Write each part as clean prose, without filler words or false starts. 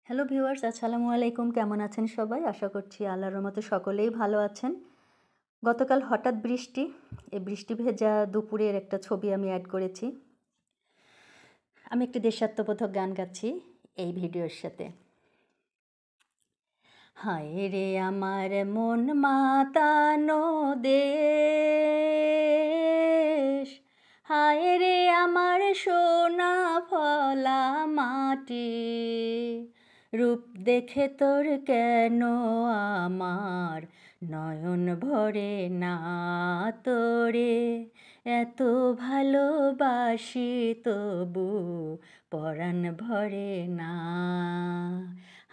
Hello viewers, আসসালামু আলাইকুম। কেমন আছেন সবাই? আশা করছি আল্লাহর রহমতে সকলেই ভালো আছেন। গতকাল হঠাৎ বৃষ্টি, এই বৃষ্টি ভেজা দুপুরের একটা ছবি আমি অ্যাড করেছি। আমি একটি দেশাত্মবোধক গান গাচ্ছি এই ভিডিওর সাথে। হায় রে আমার মন মাতানো দেশ, হায় রে আমার সোনা ফলা মাটি, রূপ দেখে তোর কেন আমার নয়ন ভরে না তোরে, এত ভালোবাসি তবু পরাণ ভরে না।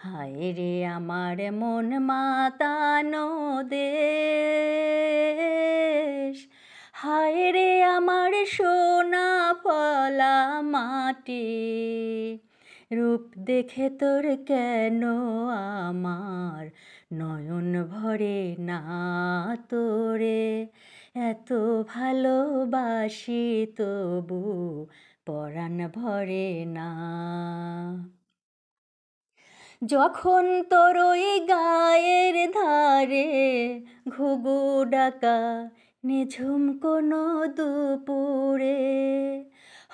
হায় রে আমার মন মাতানো দেশ, হায় রে আমার সোনা ফলা মাটি, রূপ দেখে তোর কেন আমার নয়ন ভরে না তোরে, এত ভালোবাসি তবু পরাণ ভরে না। যখন তোর ওই গায়ের ধারে ঘুঘু ডাকা নিঝুম কোনো দুপুরে,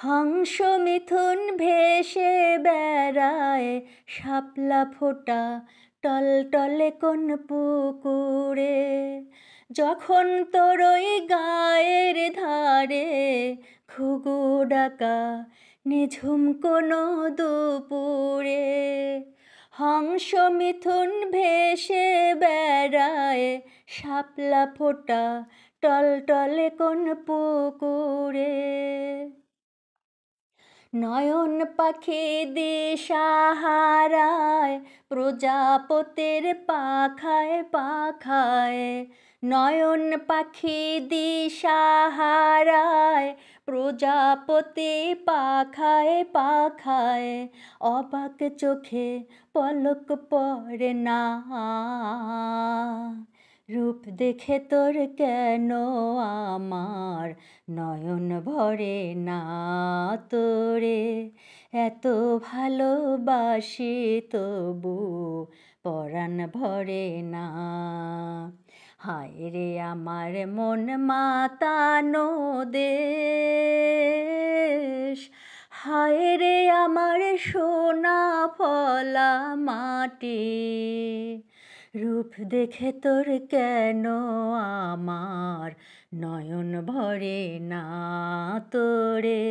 হংস মিথুন ভেসে বেড়ায় শাপলা ফোটা টলটলে কোন পুকুরে, যখন তোর ওই গায়ের ধারে ঘুঘু ডাকা নিঝুম কোনো দুপুরে, হংস মিথুন ভেসে বেড়ায় শাপলা ফোটা টলটলে কোন পুকুরে, নয়ন পাখি দিশাহারায় প্রজাপতির পাখায় পাখায়, নয়ন পাখি দিশাহারায় প্রজাপতি পাখায় পাখায়, অবাক চোখে পলক পড়ে না, রূপ দেখে তোর কেন আমার নয়ন ভরে না তোরে, এত ভালোবাসি তবু পরাণ ভরে না। হায় রে আমার মন মাতানো দেশ, হায় রে আমার সোনা ফলা মাটি, রূপ দেখে তোর কেন আমার নয়ন ভরে না তোরে,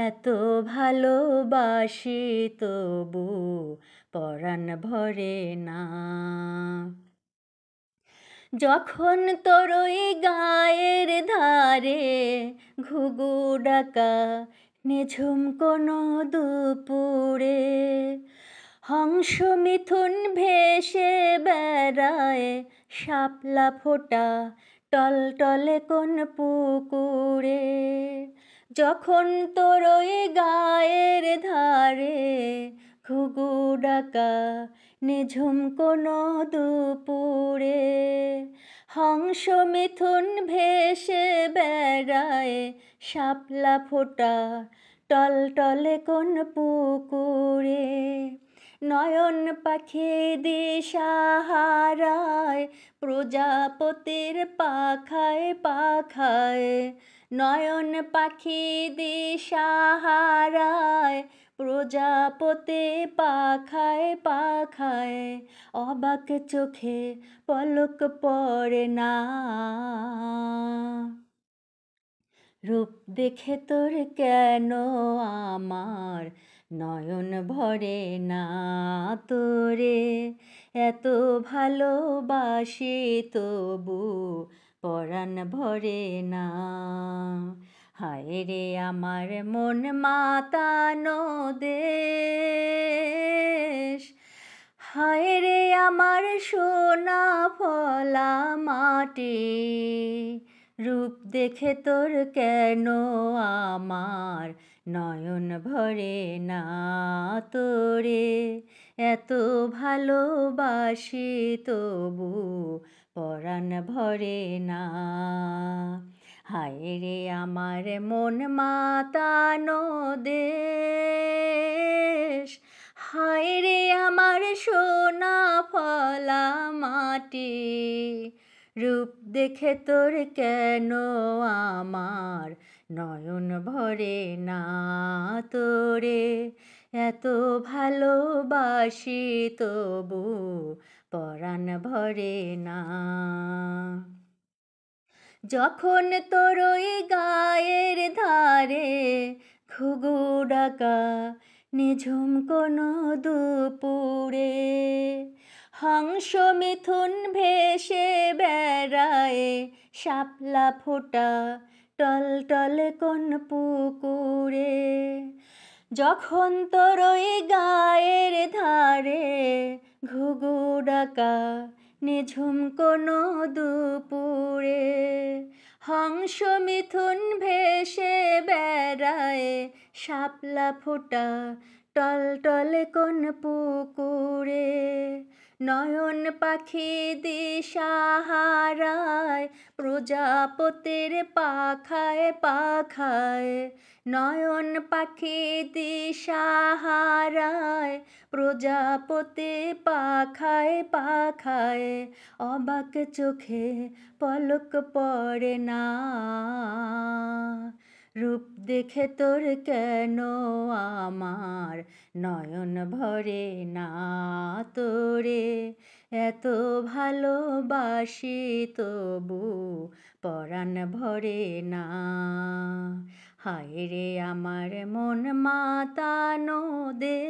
এত ভালোবাসি তবু পরাণ ভরে না। যখন তোর ওই গায়ের ধারে ঘুঘু ডাকা নিঝুম কোনো দুপুরে, হংস মিথুন ভেসে বেড়ায় শাপলা ফোটা টলটলে কোন পুকুরে, যখন তোর ওই গায়ের ধারে ঘুঘু ডাকা নিঝুম কোনো দুপুরে, হংস মিথুন ভেসে বেড়ায় শাপলা ফোটা টলটলে কোন পুকুরে, নয়ন পাখি দিশাহারায় প্রজাপতির পাখায় পাখায়, নয়ন পাখি দিশাহারায় প্রজাপতি পাখায় পাখায়, অবাক চোখে পলক পড়ে না, রূপ দেখে তোর কেন আমার নয়ন ভরে না তোরে, এত ভালোবাসি তবু পরাণ ভরে না। হায় রে আমার মন মাতানো দেশ, হায় রে আমার সোনা ফলা মাটি, রূপ দেখে তোর কেন আমার নয়ন ভরে না তোরে, এত ভালোবাসি তবু পরাণ ভরে না। হায় রে আমার মন মাতানো দেশ, হায় রে আমার সোনা ফলা মাটি, রূপ দেখে তোর কেন আমার নয়ন ভরে না তোরে, এত ভালোবাসি তবু পরাণ ভরে না। যখন তোর ওই গায়ের ধারে ঘুঘু ডাকা নিঝুম কোনো দুপুরে, হংস মিথুন ভেসে বেড়ায় শাপলা ফোটা টলটলে কোন পুকুরে, যখন তোর ওই গায়ের ধারে ঘুঘু ডাকা নিঝুম কোনো দুপুরে, হংস মিথুন ভেসে বেড়ায় শাপলা ফোটা টলটলে কোন পুকুরে, নয়ন পাখি দিশাহারায় প্রজাপতির পাখায় পাখায়, নয়ন পাখি দিশাহারায় প্রজাপতি পাখায় পাখায়, অবাক চোখে পলক পড়ে না, রূপ দেখে তোর কেন আমার নয়ন ভরে না তোরে, এত ভালোবাসি তবু পরাণ ভরে না। হায় রে আমার মন মাতানো দে।